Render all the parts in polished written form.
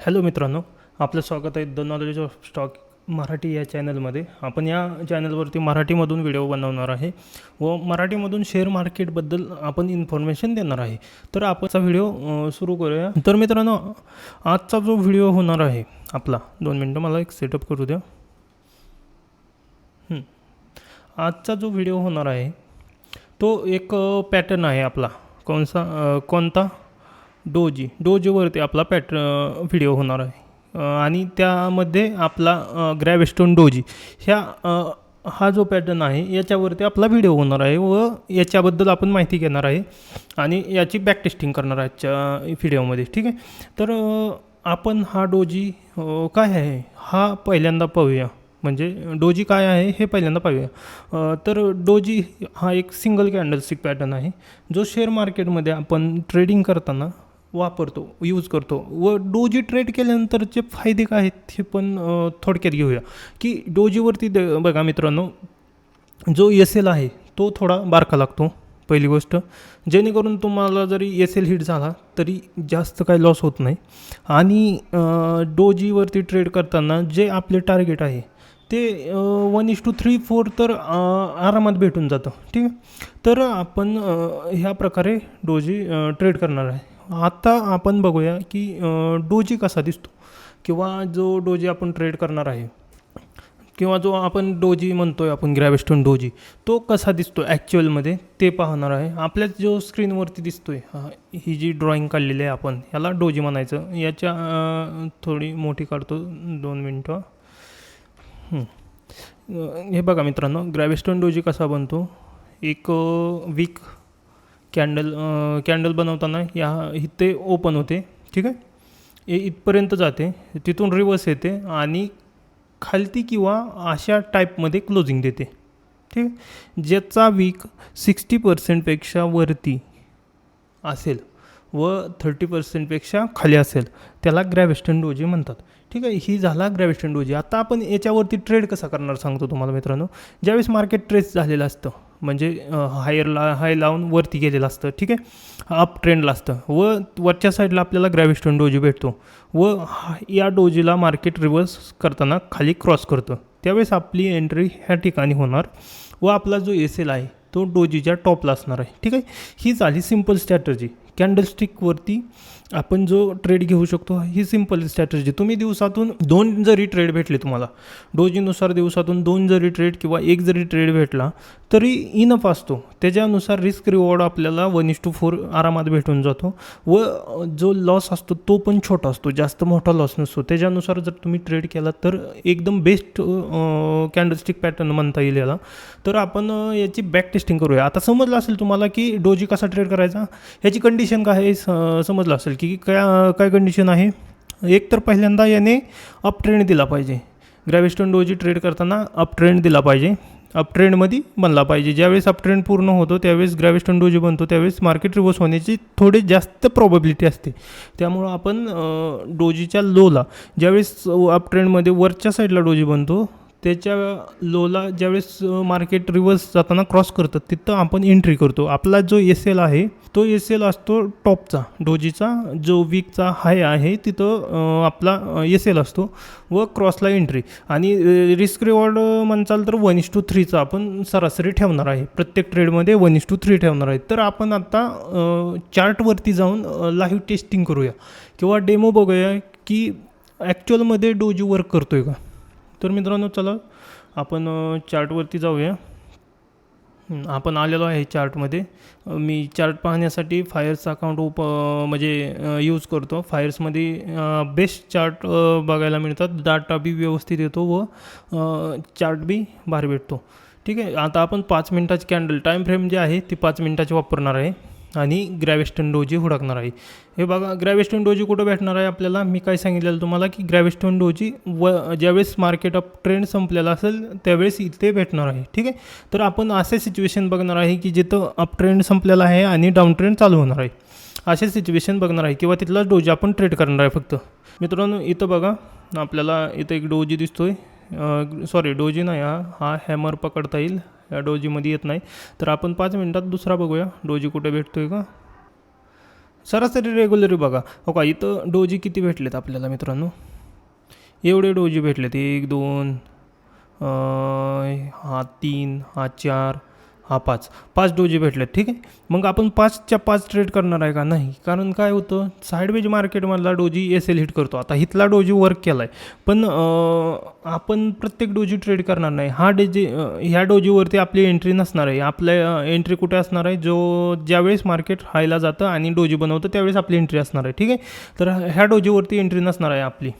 Hello मित्रांनो, आपलं स्वागत आहे the knowledge of stock Marathi या चॅनलमध्ये. आपण या चॅनलवरती मराठीमधून व्हिडिओ बनवणार आहे व मराठीमधून शेअर मार्केटबद्दल आपण इन्फॉर्मेशन देणार आहे. तर आपणचा व्हिडिओ सुरू करूया. तर मित्रांनो, आजचा जो व्हिडिओ होणार आहे आपला, 2 मिनटं मला एक सेटअप करू द्या. आजचा जो व्हिडिओ होणार आहे तो एक पॅटर्न आहे आपला. कोणता डोजीवरती आपला व्हिडिओ होणार आहे. आणि त्यामध्ये आपला ग्रॅव्हिस्टोन डोजी हा जो पॅटर्न आहे याच्यावरती आपला व्हिडिओ होणार आहे व याच्याबद्दल आपण माहिती घेणार आहे आणि याची बॅक टेस्टिंग करणार आहे आजच्या व्हिडिओमध्ये. ठीक आहे. तर आपण हा डोजी काय आहे हा पहिल्यांदा पाहूया. म्हणजे डोजी काय आहे हे पहिल्यांदा पाहूया. तर डोजी हा एक सिंगल कॅन्डलस्टिक पॅटर्न आहे जो शेअर मार्केटमध्ये आपण ट्रेडिंग करताना यूज करतो व डोजी ट्रेड केल्यानंतरचे फायदे काय आहेत हे पण थोडक्यात घेऊया. की डोजीवरती बघा मित्रांनो, जो एल आहे तो थोडा बारका लागतो पहिली गोष्ट, जेणेकरून तुम्हाला जरी एल हिट झाला तरी जास्त काही लॉस होत नाही. आणि डोजीवरती ट्रेड करताना जे आपले टार्गेट आहे ते 1:3-4 तर आरामात भेटून जातं. ठीक आहे. तर आपण ह्या प्रकारे डोजी ट्रेड करणार आहे. आता आपण बघूया की डोजी कसा दिसतो किंवा जो डोजी आपण ट्रेड करणार आहे किंवा जो आपण डोजी म्हणतो आहे आपण ग्रॅव्हिस्टोन डोजी, तो कसा दिसतो ॲक्च्युअलमध्ये ते पाहणार आहे. आपल्या जो स्क्रीनवरती दिसतो आहे ही जी ड्रॉईंग काढलेली आहे आपण, ह्याला डोजी म्हणायचं. याच्या थोडी मोठी काढतो, 2 मिनटं. हे बघा मित्रांनो, ग्रॅव्हिस्टोन डोजी कसा बनतो. एक वीक कॅन्डल बनवताना इथे ओपन होते. ठीक आहे. इथपर्यंत जाते, तिथून रिवर्स येते आणि खालती किंवा अशा टाईपमध्ये क्लोजिंग देते. ठीक आहे. ज्याचा वीक 60%पेक्षा वरती असेल व 30%पेक्षा खाली असेल त्याला ग्रॅव्हिस्टोन डोजी म्हणतात. ठीक आहे. ही झाला ग्रॅव्हिस्टोन डोजी. आता आपण याच्यावरती ट्रेड कसा करणार सांगतो तुम्हाला मित्रांनो. ज्यावेळेस मार्केट ट्रेस झालेलं असतं, म्हणजे हाय लावून वरती गेलेलं असतं. ठीक आहे. अप ट्रेंडला असतं व वरच्या साईडला आपल्याला ग्रॅव्हिस्टोन डोजी भेटतो व या डोजीला मार्केट रिव्हर्स करताना खाली क्रॉस करतं. त्यावेळेस आपली एंट्री ह्या ठिकाणी होणार व आपला जो एल आहे तो डोजीच्या टॉपला असणार आहे. ठीक आहे. ही झाली सिंपल स्ट्रॅटर्जी. कॅन्डलस्टिकवरती आपण जो ट्रेड घेऊ शकतो ही सिंपल स्ट्रॅटर्जी. तुम्ही दिवसातून 2 जरी ट्रेड भेटले, तुम्हाला डोजीनुसार दिवसातून 2 जरी ट्रेड किंवा 1 जरी ट्रेड भेटला तरी इनफ असतो. त्याच्यानुसार रिस्क रिवॉर्ड आपल्याला 1:4 आरामात भेटून जातो व जो लॉस असतो तो पण छोटा असतो, जास्त मोठा लॉस नसतो. त्याच्यानुसार जर तुम्ही ट्रेड केला तर एकदम बेस्ट कॅन्डलस्टिक पॅटर्न म्हणता येईल याला. तर आपण याची बॅक टेस्टिंग करूया. आता समजलं असेल तुम्हाला की डोजी कसा ट्रेड करायचा, ह्याची कंडिशन काय आहे समजलं असेल की काय कंडिशन आहे. एक तर पहिल्यांदा याने अप ट्रेंड दिला पाहिजे. ग्रॅव्हिस्टोन डोजी ट्रेड करताना अप ट्रेंड दिला पाहिजे, अप ट्रेंडमध्ये बनला पाहिजे. ज्यावेळेस अप ट्रेंड पूर्ण होतो त्यावेळेस ग्रॅव्हिस्टोन डोजी बनतो, त्यावेळेस मार्केट रिव्हर्स होण्याची थोडी जास्त प्रॉबॅबिलिटी असते. त्यामुळं आपण डोजीच्या लोला ज्यावेळेस अप ट्रेंडमध्ये वरच्या साईडला डोजी बनतो त्याच्या लोला ज्यावेळेस मार्केट रिव्हर्स जाताना क्रॉस करतं तिथं आपण एंट्री करतो. आपला जो एल आहे तो एल असतो टॉपचा, डोजीचा जो वीकचा हाय आहे तिथं आपला एल असतो व क्रॉसला एंट्री. आणि रिस्क रिवॉर्ड म्हणचाल तर 1:3चा आपण सरासरी ठेवणार आहे. प्रत्येक ट्रेडमध्ये 1:3 ठेवणार आहे. तर आपण आता चार्टवरती जाऊन लाईव्ह टेस्टिंग करूया किंवा डेमो बघूया की ॲक्च्युअलमध्ये डोजी वर्क करतो आहे का. तर मित्रांनो चला आपण चार्टवरती जाऊया. आपण आलेलो आहे चार्टमध्ये. मी चार्ट पाहण्यासाठी फायर्स अकाउंट यूज करतो. फायर्समध्ये बेस्ट चार्ट बघायला मिळतात. डाटा बी व्यवस्थित येतो व चार्ट बी भारी भेटतो. ठीक आहे. आता आपण 5 मिनटाची कॅन्डल टाईम फ्रेम जे आहे ती 5 मिनटाची वापरणार आहे आणि ग्रॅव्हिस्टोन डोजी हुडकणार आहे. हे बघा, ग्रॅव्हिस्टोन डोजी कुठं भेटणार आहे आपल्याला. मी काय सांगितलेलं तुम्हाला की ग्रॅव्हिस्टोन डोजी ज्यावेळेस मार्केट अप ट्रेंड संपलेला असेल त्यावेळेस इथे भेटणार आहे. ठीक आहे. तर आपण असे सिच्युएशन बघणार आहे की जिथं अप ट्रेंड संपलेला आहे आणि डाऊन ट्रेंड चालू होणार आहे. असे सिच्युएशन बघणार आहे किंवा तिथलाच डोजी आपण ट्रेड करणार आहे फक्त. मित्रांनो इथं बघा, आपल्याला इथं एक डोजी दिसतोय. डोजी नाही, हा हॅमर पकडता येईल, या डोजीमध्ये येत नाही. तर आपण 5 मिनटात दुसरा बघूया डोजी कुठे भेटतोय का. सरासरी रेग्युलरी बघा हो का, इथं डोजी किती भेटलेत आपल्याला मित्रांनो, एवढे डोजी भेटलेत, 1 2 हा 3 हा 4 हा 5 डोजी भेटलेत. ठीक आहे, मग आपण 5च्या 5 ट्रेड करणार आहे का? नाही, कारण काय होतं, साईडवेज मार्केटमधला डोजी एस एल हिट करतो. आता इथला डोजी वर्क केला आहे, पण आपण प्रत्येक डोजी ट्रेड करणार नाही. ह्या डोजीवरती आपली एंट्री नसणार आहे. आपल्या एंट्री कुठे असणार आहे, ज्यावेळेस मार्केट हायला जातं आणि डोजी बनवतं त्यावेळेस आपली एंट्री असणार आहे. ठीक आहे, तर ह्या डोजीवरती एंट्री नसणार आहे आपली.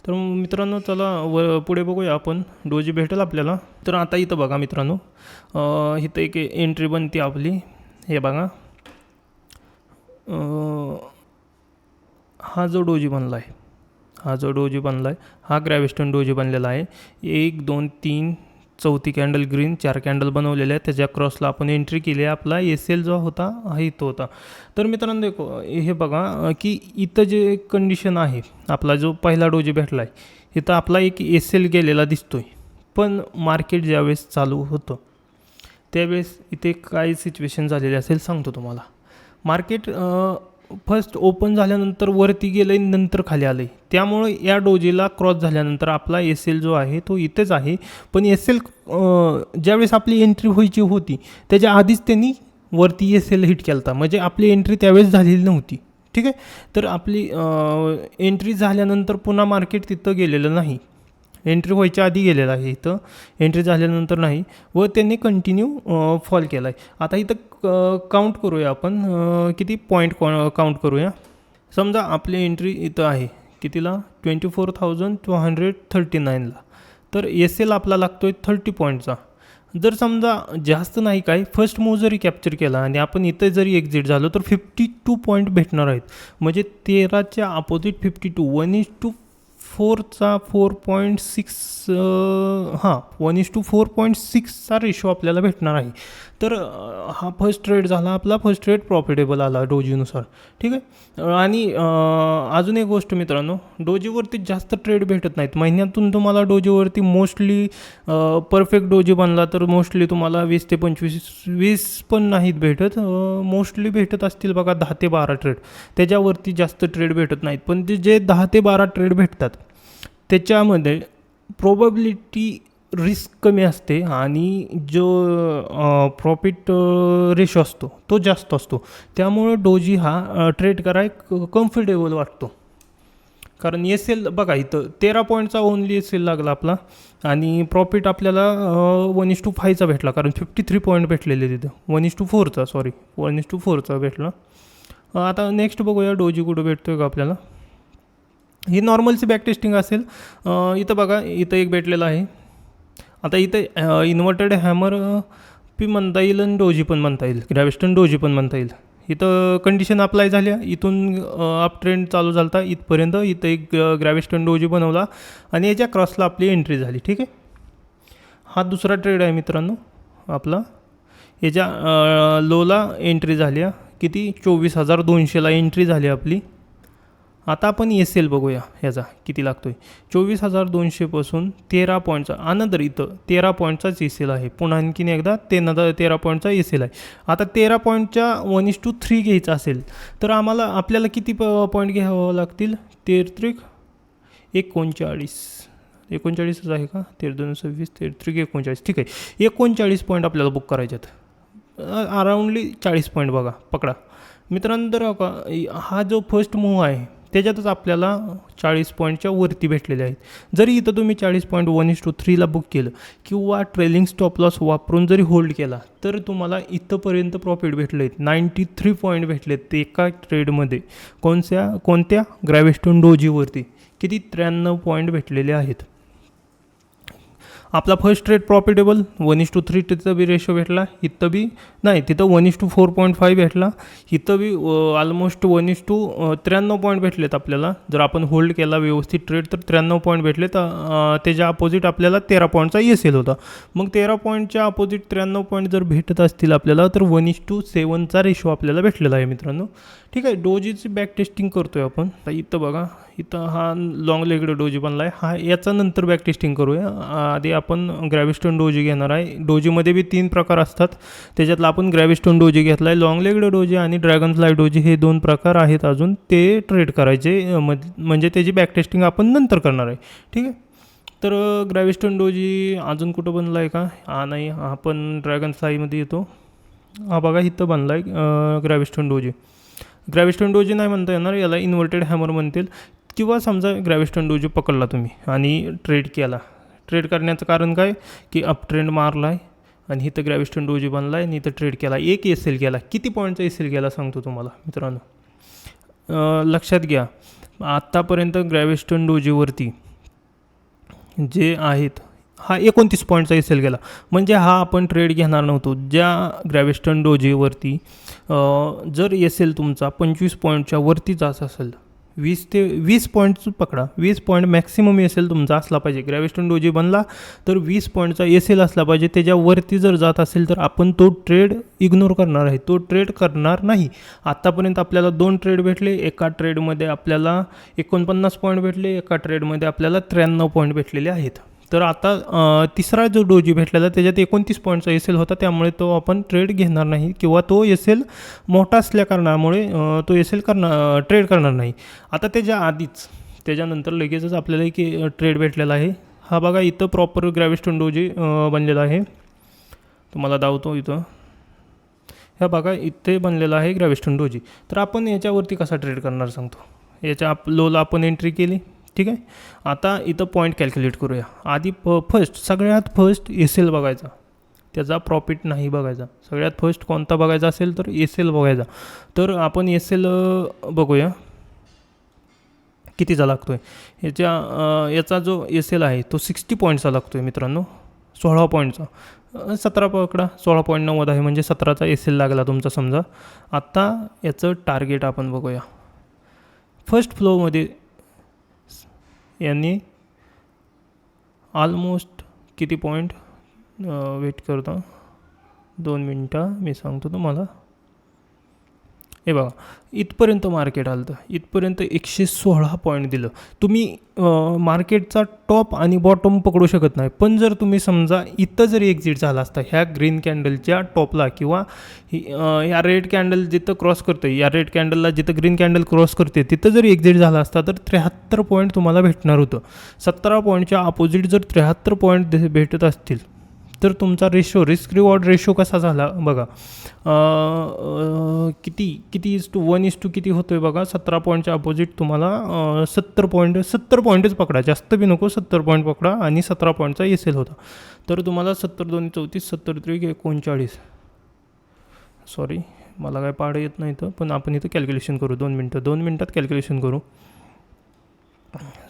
तर मित्रांनो चला पुढे बघूया आपण, डोजी भेटेल आपल्याला. तर आता इथं बघा मित्रांनो, इथं एक एंट्री बनते आपली. हे बघा, हा जो डोजी बनला आहे, हा ग्रॅव्हिस्टन डोजी बनलेला आहे. 1 2 3 चौथी कॅन्डल ग्रीन, 4 कॅन्डल बनवलेले आहेत, त्याच्या क्रॉसला आपण एंट्री केली आहे. आपला एस एल जो होता हा इथं होता. तर मित्रांनो देखो, हे बघा की इथं जे कंडिशन आहे, आपला जो पहिला डोजी भेटला आहे, इथं आपला एक एस एल गेलेला दिसतो आहे. पण मार्केट ज्यावेळेस चालू होतं त्यावेळेस इथे काय सिच्युएशन झालेली असेल सांगतो तुम्हाला. मार्केट फर्स्ट ओपन झाल्यानंतर वरती गेलं आहे, नंतर खाली आलं आहे. त्यामुळं या डोजीला क्रॉस झाल्यानंतर आपला एस एल जो आहे तो इथेच आहे. पण एस एल ज्यावेळेस आपली एंट्री व्हायची होती त्याच्या आधीच त्यांनी वरती एस एल हिट केला होता, म्हणजे आपली एंट्री त्यावेळेस झालेली नव्हती. ठीक आहे, तर आपली एंट्री झाल्यानंतर पुन्हा मार्केट तिथं गेलेलं नाही, एंट्री व्हायच्या आधी गेलेलं आहे, इथं एंट्री झाल्यानंतर नाही, व त्यांनी कंटिन्यू फॉल केला आहे. आता इथं काउंट करूया आपण, किती पॉईंट काउंट करूया. समजा आपली एंट्री इथं आहे कितीला, 24,239ला, तर एस एल आपला लागतो आहे 30 पॉईंटचा. जर समजा जास्त नाही काय, फर्स्ट मूव जरी कॅप्चर केला आणि आपण इथं जरी एक्झिट झालो तर 52 पॉईंट भेटणार आहेत. म्हणजे 13च्या अपोजिट 52, 1:4चा 4.6, हां 1:4.6चा रेशो आपल्याला भेटणार आहे. तर हा फर्स्ट ट्रेड झाला आपला, फर्स्ट ट्रेड प्रॉफिटेबल आला डोजीनुसार. ठीक आहे, आणि अजून एक गोष्ट मित्रांनो, डोजीवरती जास्त ट्रेड भेटत नाहीत. महिन्यातून तुम्हाला डोजीवरती मोस्टली परफेक्ट डोजी बनला तर मोस्टली तुम्हाला 20 ते 25 पण नाहीत भेटत, मोस्टली भेटत असतील बघा 10 ते 12 ट्रेड, त्याच्यावरती जास्त ट्रेड भेटत नाहीत. पण ते जे 10 ते 12 ट्रेड भेटतात त्याच्यामध्ये प्रोबॅबिलिटी रिस्क कमी असते आणि जो प्रॉफिट रेशो असतो तो जास्त असतो. त्यामुळं डोजी हा ट्रेड कराय कम्फर्टेबल वाटतो. कारण एस एल बघा इथं 13 पॉईंटचा ओनली एस एल लागला आपला, आणि प्रॉफिट आपल्याला 1:5चा भेटला, कारण 53 पॉईंट भेटलेले तिथं. 1:4चा भेटला. आता नेक्स्ट बघूया डोजी कुठं भेटतोय का आपल्याला. ही नॉर्मलची बॅक टेस्टिंग असेल. इथं बघा, इथं एक भेटलेलं आहे. आता इथं इन्व्हर्टेड हॅमर पी म्हणता येईल आणि डोजी पण म्हणता येईल, ग्रॅव्हिस्टन डोजी पण म्हणता येईल. इथं कंडिशन अप्लाय झाल्या, इथून अप ट्रेंड चालू झाला होता इथपर्यंत, इथं एक ग्रॅव्हिस्टन डोजी बनवला आणि याच्या क्रॉसला आपली एंट्री झाली. ठीक आहे, हा दुसरा ट्रेड आहे मित्रांनो आपला. याच्या लोला एंट्री झाली, किती 24,200ला एंट्री झाली आपली. आता आपण एस एल बघूया ह्याचा किती लागतो आहे. 24,200पासून 13 पॉईंटचा, अनदर इथं 13 पॉईंटचाच एस एल आहे. पुन्हा आणखीन एकदा 13 पॉईंटचा एस एल आहे. आता 13 पॉईंटच्या 1:3 घ्यायचा असेल तर आपल्याला किती पॉईंट घ्यावं लागतील, 33 39च आहे का, 13 26 39. ठीक आहे, 39 पॉईंट आपल्याला बुक करायच्यात. अराऊंडली 40 पॉईंट बघा पकडा मित्रांनो. तर हा जो फर्स्ट मूव्ह आहे त्याच्यातच आपल्याला 40 पॉईंटच्या वरती भेटलेले आहेत. जरी इथं तुम्ही 40 पॉईंट 1:3ला बुक केलं किंवा ट्रेलिंग स्टॉप लॉस वापरून जरी होल्ड केला तर तुम्हाला इथंपर्यंत प्रॉफिट भेटले आहेत. 93 पॉईंट भेटलेत एका ट्रेडमध्ये. कोणत्या ग्रॅव्हिस्टन डोजीवरती किती 93 पॉईंट भेटलेले आहेत. आपला फर्स्ट ट्रेड प्रॉफिटेबल, 1:3 तिथं बी रेशो भेटला, इथं बी नाही, तिथं 1:4.5 भेटला, इथं बी ऑलमोस्ट 1:93 पॉईंट भेटलेत आपल्याला. जर आपण होल्ड केला व्यवस्थित ट्रेड तर 93 पॉईंट भेटले. तर त्याच्या अपोजिट आपल्याला 13 पॉईंटचा एस एल होता. मग 13 पॉईंटच्या अपोजिट 93 पॉईंट जर भेटत असतील आपल्याला तर 1:7चा रेशो आपल्याला भेटलेला आहे मित्रांनो. ठीक आहे, डोजीची बॅक टेस्टिंग करतो आहे आपण. तर इथं बघा, इथं हा लॉंग लेगड डोजी बनला आहे. हा याचा नंतर बॅक टेस्टिंग करूया. आधी आपण ग्रॅव्हिस्टोन डोजी घेणार आहे. डोजीमध्ये बी 3 प्रकार असतात, त्याच्यातला आपण ग्रॅव्हिस्टोन डोजी घेतला आहे. लॉंग लेग्ड डोजी आणि ड्रॅगन फ्लाय डोजी हे 2 प्रकार आहेत अजून, ते ट्रेड करायचे. म्हणजे त्याची बॅक टेस्टिंग आपण नंतर करणार आहे. ठीक आहे. तर ग्रॅव्हिस्टोन डोजी अजून कुठं बनला आहे का? नाही, आपण ड्रॅगन फ्लायमध्ये येतो. बघा इथं बनला आहे ग्रॅव्हिस्टोन डोजी. ग्रॅव्हिस्टोन डोजी नाही म्हणता येणार, याला इन्व्हर्टेड हॅमर म्हणतील. किंवा समजा ग्रॅव्हिस्टोन डोजी पकडला तुम्ही आणि ट्रेड केला. ट्रेड करण्याचं कारण काय की अप ट्रेंड मारला आहे आणि इथं ग्रॅव्हिस्टोन डोजी बनला आहे आणि इथं ट्रेड केला. एक एस एल केला. किती पॉईंटचा एस एल केला सांगतो तुम्हाला मित्रांनो. लक्षात घ्या, आत्तापर्यंत ग्रॅव्हिस्टोन डोजीवरती जे आहेत हा 29 पॉईंटचा एस एल गेला. म्हणजे हा आपण ट्रेड घेणार नव्हतो. ज्या ग्रॅव्हिस्टोन डोजीवरती जर एस एल तुमचा 25 पॉईंटच्या वरती जात असेल, 20 पॉईंटचं पकडा, 20 पॉईंट मॅक्सिमम एस एल तुमचा असला पाहिजे. ग्रॅव्हिस्टोन डोजी बनला तर 20 पॉईंटचा एस एल असला पाहिजे. त्याच्यावरती जर जात असेल तर आपण तो ट्रेड इग्नोर करणार आहे, तो ट्रेड करणार नाही. आत्तापर्यंत आपल्याला 2 ट्रेड भेटले. एका ट्रेडमध्ये आपल्याला 49 पॉईंट भेटले, एका ट्रेडमध्ये आपल्याला 93 पॉईंट भेटलेले आहेत. तर आता तिसरा जो डोजी भेटलेला त्याच्यात 29 पॉईंटचा एस एल होता, त्यामुळे तो आपण ट्रेड घेणार नाही किंवा तो एस एल मोठा असल्या कारणामुळे तो एस एल ट्रेड करणार नाही. आता त्याच्यानंतर लगेचच आपल्याला एक ट्रेड भेटलेला आहे. हा बघा इथं प्रॉपर ग्रॅव्हिस्टोन डोजी बनलेला आहे. तुम्हाला दावतो इथं. ह्या बघा इथे बनलेला आहे ग्रॅव्हिस्टोन डोजी. तर आपण याच्यावरती कसा ट्रेड करणार सांगतो. याच्या लोला आपण एंट्री केली. ठीक आहे. आता इथं पॉईंट कॅल्क्युलेट करूया. आधी सगळ्यात फर्स्ट एस एल बघायचा, त्याचा प्रॉफिट नाही बघायचा. सगळ्यात फर्स्ट कोणता बघायचा असेल तर एस एल बघायचा. तर आपण एस एल बघूया कितीचा लागतो आहे. याचा जो एस एल आहे तो 60 पॉईंटचा लागतो आहे मित्रांनो. 16 पॉईंटचा, 17 पकडा, 16.90 आहे, म्हणजे 17चा एस एल लागला तुमचा समजा. आत्ता याचं टार्गेट आपण बघूया. फर्स्ट फ्लोमध्ये यांनी ऑलमोस्ट किती पॉईंट वेट करतो, 2 मिनटं मी सांगतो तुम्हाला. हे बघा इथपर्यंत मार्केट आलं होतं, इथपर्यंत 116 पॉईंट दिलं. तुम्ही मार्केटचा टॉप आणि बॉटम पकडू शकत नाही, पण जर तुम्ही समजा इथं जरी एक्झिट झाला असता ह्या ग्रीन कॅन्डलच्या टॉपला किंवा या रेड कॅन्डल जिथं क्रॉस करते, या रेड कॅन्डलला जिथं ग्रीन कॅन्डल क्रॉस करते तिथं जर एक्झिट झाला असता तर 73 पॉईंट तुम्हाला भेटणार होतं. 17 पॉईंटच्या अपोजिट जर 73 पॉईंट भेटत असतील तर तुमचा रिस्क रिवॉर्ड रेशो कसा झाला बघा. किती 1:1 किती होतो आहे बघा. 17 पॉईंटच्या अपोजिट तुम्हाला 70 पॉईंटच पकडा, जास्त बी नको, 70 पॉईंट पकडा आणि 17 पॉईंटचा एस एल होता. तर तुम्हाला 70 2 34, 70 3 39, सॉरी मला काय पाडं येत नाही तर, पण आपण इथं कॅल्क्युलेशन करू. 2 मिनटात कॅल्क्युलेशन करू.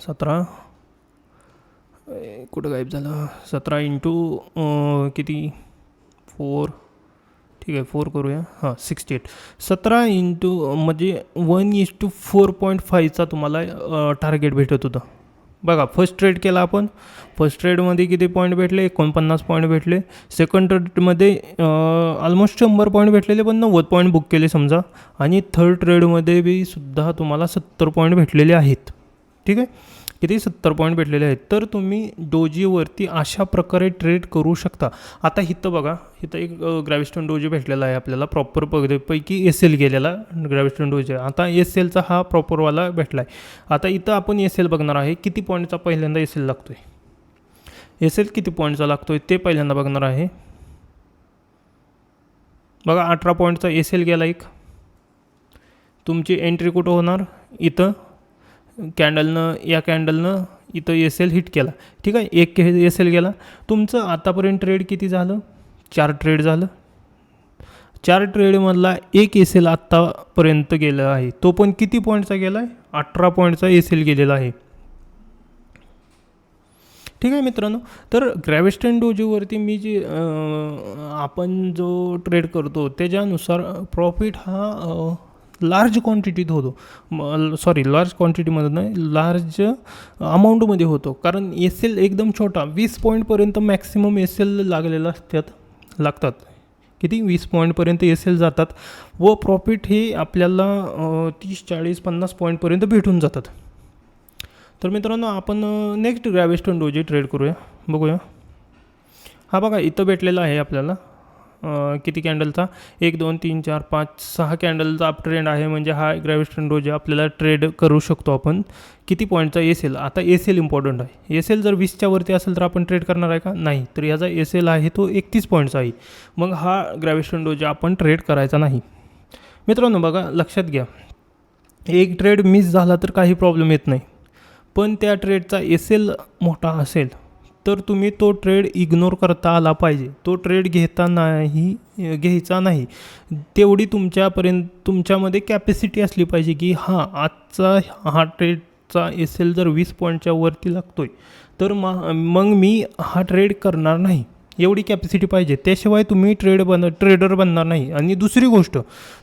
17 कुठं गायब झालं. 17 इंटू किती 4, ठीक आहे 4 करूया. 68. 17 इंटू म्हणजे 1:4.5चा तुम्हाला टार्गेट भेटत होतं बघा. फर्स्ट ट्रेड केला आपण. फर्स्ट ट्रेडमध्ये किती पॉईंट भेटले, 49 पॉईंट भेटले. सेकंड ट्रेडमध्ये ऑलमोस्ट 100 पॉईंट भेटलेले, पण 90 पॉईंट बुक केले समजा. आणि थर्ड ट्रेडमध्ये बी सुद्धा तुम्हाला 70 पॉईंट भेटलेले आहेत. ठीक आहे, किती 70 पॉईंट भेटलेले आहेत. तर तुम्ही डोजीवरती अशा प्रकारे ट्रेड करू शकता. आता इथं बघा, इथं एक ग्रॅव्हिस्टोन डोजी भेटलेला आहे आपल्याला, प्रॉपर पैकी एस एल गेलेला ग्रॅव्हिस्टोन डोजी. आता एस एलचा हा प्रॉपरवाला भेटला आहे. आता इथं आपण एस एल बघणार आहे. किती पॉईंटचा पहिल्यांदा एस एल लागतो आहे, एस एल किती पॉईंटचा लागतो आहे ते पहिल्यांदा बघणार आहे. बघा 18 पॉईंटचा एस एल गेला एक. तुमची एंट्री कुठं होणार, इथं या कॅन्डलनं इथं एस एल हिट केला. ठीक आहे, एक एस एल गेला. तुमचं आतापर्यंत ट्रेड किती झालं, 4 ट्रेड झालं. 4 ट्रेडमधला एक एस एल आत्तापर्यंत गेला आहे, तो पण किती पॉईंटचा गेला आहे, 18 पॉईंटचा एस एल गेलेला आहे. ठीक आहे मित्रांनो. तर ग्रॅव्हिस्टोन डोजीवरती मी आपण जो ट्रेड करतो त्याच्यानुसार प्रॉफिट हा लार्ज क्वांटिटीत होतो. लार्ज क्वांटिटीमध्ये नाही, लार्ज अमाऊंटमध्ये होतो. कारण एस एल एकदम छोटा, 20 पॉईंटपर्यंत मॅक्सिमम एस एल लागतात. किती 20 पॉईंटपर्यंत एस एल जातात व प्रॉफिट हे आपल्याला 30 40 50 पॉईंटपर्यंत भेटून जातात. तर मित्रांनो आपण नेक्स्ट ग्रॅव्हिस्टोन डोजी ट्रेड करूया, बघूया. हा बघा इथं भेटलेला आहे आपल्याला किती कॅन्डलचा 1 2 3 4 5 6 कॅन्डलचा अप ट्रेंड आहे. म्हणजे हा ग्रॅव्हिस्टन डोजी आपल्याला ट्रेड करू शकतो आपण. किती पॉईंटचा एस एल, आता एस एल इम्पॉर्टंट आहे. एस एल जर 20च्या वरती असेल तर आपण ट्रेड करणार आहे का? नाही. तर याचा एस एल आहे तो 31 पॉईंटचा आहे. मग हा ग्रॅव्हिस्टन डोजी आपण ट्रेड करायचा नाही. मित्रांनो बघा लक्षात घ्या, एक ट्रेड मिस झाला तर काही प्रॉब्लेम येत नाही, पण त्या ट्रेडचा एस एल मोठा असेल तर तुम्ही तो ट्रेड इग्नोर करता आला पाहिजे. तो ट्रेड घ्यायचा नाही. तेवढी तुमच्यामध्ये कॅपॅसिटी असली पाहिजे की हां आजचा हा ट्रेडचा एस एल जर 20 पॉईंटच्या वरती लागतो आहे तर मग मी हा ट्रेड करणार नाही. एवढी कॅपॅसिटी पाहिजे, त्याशिवाय तुम्ही ट्रेडर बनणार नाही. आणि दुसरी गोष्ट,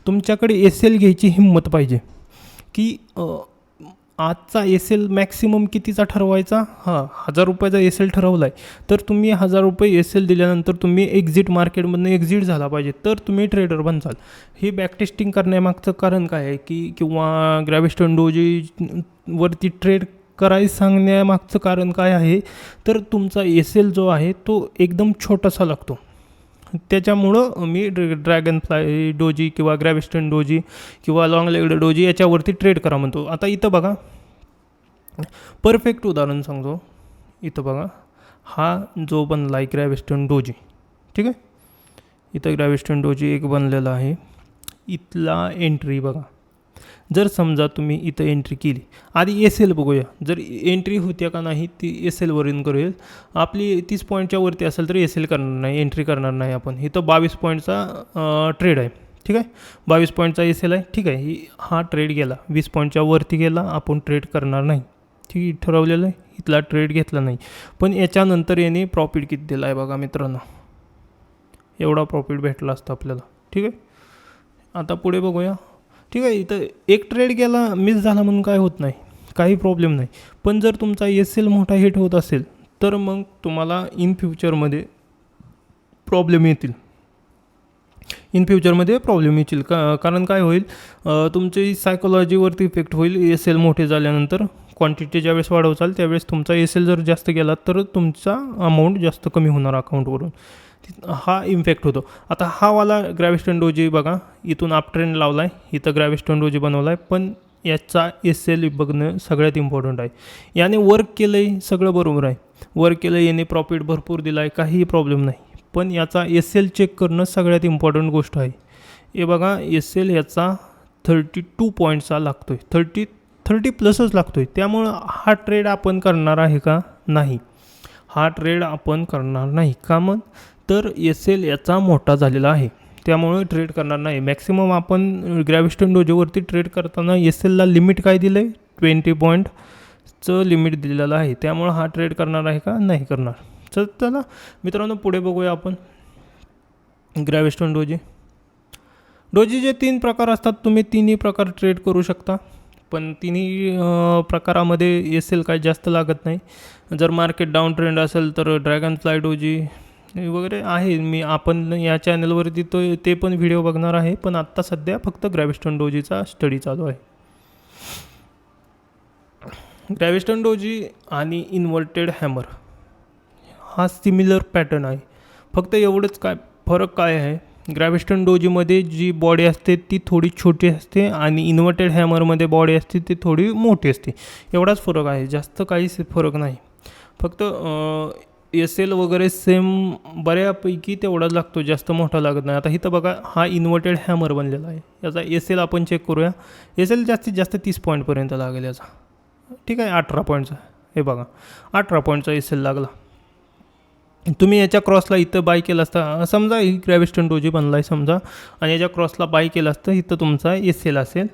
तुमच्याकडे एस एल घ्यायची हिंमत पाहिजे की आजचा एस एल मॅक्सिमम कितीचा ठरवायचा. हां 1000 रुपयाचा एस एल ठरवला आहे तर तुम्ही 1000 रुपये एस एल दिल्यानंतर तुम्ही मार्केटमधून एक्झिट झाला पाहिजे तर तुम्ही ट्रेडर बनसाल. ही बॅकटेस्टिंग करण्यामागचं कारण काय आहे की किंवा ग्रॅव्हिस्टन डोजी वरती ट्रेड करायला सांगण्यामागचं कारण काय आहे तर तुमचा एस एल जो आहे तो एकदम छोटासा लागतो. त्याच्यामुळं मी ड्रॅगन फ्लाय डोजी किंवा ग्रॅव्हिस्टन डोजी किंवा लॉंग लेग्ड डोजी याच्यावरती ट्रेड करा म्हणतो. आता इथं बघा परफेक्ट उदाहरण सांगतो. इथं बघा हा जो बनला आहे ग्रॅव्हिस्टन डोजी, ठीक आहे. इथं ग्रॅव्हिस्टन डोजी एक बनलेला आहे. इथला एंट्री बघा, जर समजा तुम्ही इथं एंट्री केली, आधी एस एल बघूया. जर एंट्री होत्या का नाही ती एस एलवरून करूया. आपली 30 पॉईंटच्या वरती असेल तर एस एल करणार नाही, एंट्री करणार नाही आपण. इथं 22 पॉईंटचा ट्रेड आहे, ठीक आहे. 22 पॉईंटचा एस एल आहे, ठीक आहे. हा ट्रेड गेला 20 पॉईंटच्या वरती गेला, आपण ट्रेड करणार नाही, ठीक आहे. ठरवलेलं आहे, इथला ट्रेड घेतला नाही. पण याच्यानंतर याने प्रॉफिट किती दिला आहे बघा मित्रांनो, एवढा प्रॉफिट भेटला असतं आपल्याला, ठीक आहे. आता पुढे बघूया, ठीक आहे. इथं एक ट्रेड गेला मिस झाला म्हणून काय होत नाही, काही प्रॉब्लेम नाही. पण जर तुमचा एस एल मोठा हिट होत असेल तर मग तुम्हाला इन फ्युचरमध्ये प्रॉब्लेम येतील. कारण काय होईल, तुमची सायकोलॉजीवरती इफेक्ट होईल. एस एल मोठे झाल्यानंतर क्वांटिटी ज्यावेळेस वाढवचाल त्यावेळेस तुमचा एस एल जर जास्त गेला तर तुमचा अमाऊंट जास्त कमी होणार अकाउंटवरून, हा इम्पॅक्ट होतो. आता हा वाला ग्रॅव्हिस्टन डोजी बघा, इथून अप ट्रेंड लावला आहे, इथं ग्रॅव्हिस्टन डोजी बनवला आहे. पण याचा एस एल बघणं सगळ्यात इम्पॉर्टंट आहे. याने वर्क केलं आहे, सगळं बरोबर आहे, वर्क केलं, याने प्रॉफिट भरपूर दिला आहे, काहीही प्रॉब्लेम नाही. पण याचा एस एल चेक करणं सगळ्यात इम्पॉर्टंट गोष्ट आहे. हे बघा एस एल याचा 32 पॉईंटचा लागतो आहे, 30 प्लसच लागतो आहे. त्यामुळं हा ट्रेड आपण करणार आहे का? नाही, हा ट्रेड आपण करणार नाही. का मग तर एस एल याचा मोठा झालेला आहे, त्यामुळे ट्रेड करणार नाही. मॅक्सिमम आपण ग्रॅव्हिस्टन डोजोवरती ट्रेड करताना एस एलला लिमिट काय दिलं आहे, 20 पॉईंटचं लिमिट दिलेलं आहे. त्यामुळं हा ट्रेड करणार आहे का? नाही करणार. तर चला मित्रांनो पुढे बघूया आपण ग्रॅव्हिस्टन डोजीचे 3 प्रकार असतात. तुम्ही तिन्ही प्रकार ट्रेड करू शकता, पण तिन्ही प्रकारामध्ये एस एल काही जास्त लागत नाही. जर मार्केट डाऊन ट्रेंड असेल तर ड्रॅगन फ्लाय डोजी वगैरे आहे, आपण या चॅनलवरती ते पण व्हिडिओ बघणार आहे. पण आत्ता सध्या फक्त ग्रॅव्हिस्टन डोजीचा स्टडी चालू आहे. ग्रॅव्हिस्टन डोजी आणि इन्व्हर्टेड हॅमर हा सिमिलर पॅटर्न आहे. फक्त एवढंच फरक काय आहे, ग्रॅव्हिस्टन डोजीमध्ये जी बॉडी असते ती थोडी छोटी असते आणि इन्व्हर्टेड हॅमरमध्ये बॉडी असते ती थोडी मोठी असते. एवढाच फरक आहे, जास्त काहीच फरक नाही. फक्त एस एल वगैरे सेम बऱ्यापैकी तेवढाच लागतो, जास्त मोठा लागत नाही. आता इथं बघा हा इन्व्हर्टेड हॅमर बनलेला आहे, याचा एस एल आपण चेक करूया. एस एल जास्तीत जास्त 30 पॉईंटपर्यंत लागेल याचा, ठीक आहे. 18 पॉईंटचा, हे बघा 18 पॉईंटचा एस एल लागला. तुम्ही याच्या क्रॉसला इथं बाय केलं असता, समजा ही ग्रॅव्हिस्टन डोजी बनला आहे समजा, आणि याच्या क्रॉसला बाय केलं असतं, इथं तुमचा एस एल असेल.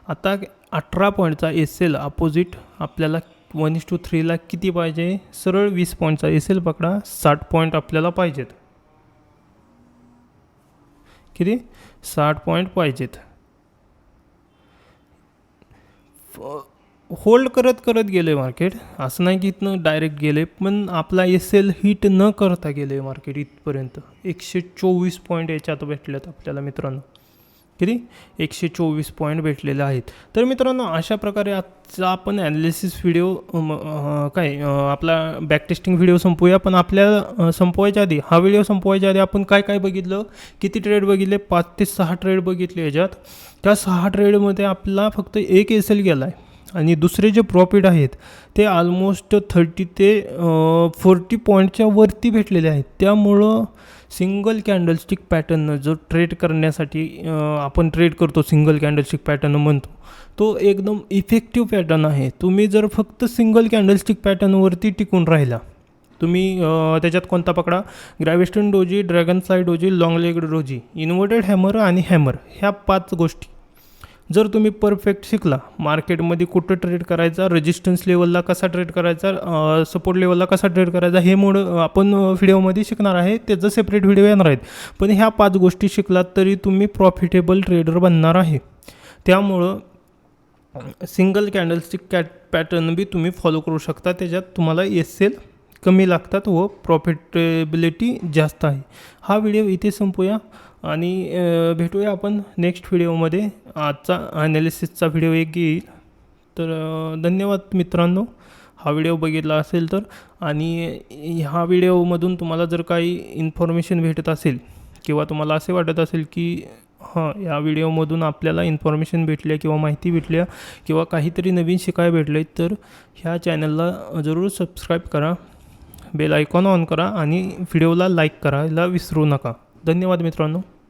आता 18 पॉईंटचा एस एल अपोजिट आपल्याला 1:3 किती पाहिजे, सरळ 20 पॉईंटचा एस एल पकडा, 60 पॉईंट आपल्याला पाहिजेत. किती? 60 पॉईंट पाहिजेत. होल्ड करत गेले मार्केट, असं नाही की इथनं डायरेक्ट गेले, पण आपला एस एल हिट न करता गेले मार्केट इथपर्यंत. 124 पॉईंट याच्यात भेटलेत आपल्याला मित्रांनो. किती 124 पॉईंट भेटलेले आहेत. तर मित्रांनो अशा प्रकारे आजचा आपण ॲनालिसिस व्हिडिओ आपला बॅक टेस्टिंग व्हिडिओ संपवूया. पण आपल्याला संपवायच्या आधी हा व्हिडिओ संपवायच्या आधी आपण काय काय बघितलं, किती ट्रेड बघितले, 5 ते 6 ट्रेड बघितले. याच्यात त्या 6 ट्रेडमध्ये आपला फक्त एक एस एल गेला आहे आणि दुसरे जे प्रॉफिट आहेत ते ऑलमोस्ट 30 ते 40 पॉईंटच्या वरती भेटलेले आहेत. त्यामुळं सिंगल कॅन्डलस्टिक पॅटर्न जो ट्रेड करण्यासाठी आपण ट्रेड करतो, सिंगल कॅन्डलस्टिक पॅटर्न म्हणतो, तो एकदम इफेक्टिव्ह पॅटर्न आहे. तुम्ही जर फक्त सिंगल कॅन्डलस्टिक पॅटर्नवरती टिकून राहिला, तुम्ही त्याच्यात कोणता पकडा, gravestone doji, dragonfly doji, long leg doji, inverted hammer आणि हॅमर, ह्या 5 गोष्टी जर तुम्ही परफेक्ट शिकला, मार्केटमध्ये कुठं ट्रेड करायचा, रेजिस्टन्स लेवलला कसा ट्रेड करायचा, सपोर्ट लेवलला कसा ट्रेड करायचा, हे आपण व्हिडिओमध्ये शिकणार आहे. त्याचं सेपरेट व्हिडिओ येणार आहेत. पण ह्या 5 गोष्टी शिकलात तरी तुम्ही प्रॉफिटेबल ट्रेडर बनणार आहे. त्यामुळं सिंगल कॅन्डलस्टिक पॅटर्न बी तुम्ही फॉलो करू शकता. त्याच्यात तुम्हाला एल कमी लागतात व प्रॉफिटेबिलिटी जास्त आहे. हा व्हिडिओ इथे संपूया आणि भेटूया आपण नेक्स्ट व्हिडिओमध्ये. आजचा ॲनालिसिसचा व्हिडिओ एक येईल. तर धन्यवाद मित्रांनो, हा व्हिडिओ बघितला असेल तर. आणि ह्या व्हिडिओमधून तुम्हाला जर काही इन्फॉर्मेशन भेटत असेल किंवा तुम्हाला असे वाटत असेल की या व्हिडिओमधून आपल्याला इन्फॉर्मेशन भेटल्या किंवा माहिती भेटल्या किंवा काहीतरी नवीन शिकायला भेटले, तर ह्या चॅनलला जरूर सबस्क्राईब करा, बेल आयकॉन ऑन करा आणि व्हिडिओला लाईक करायला विसरू नका. धन्यवाद मित्रांनो.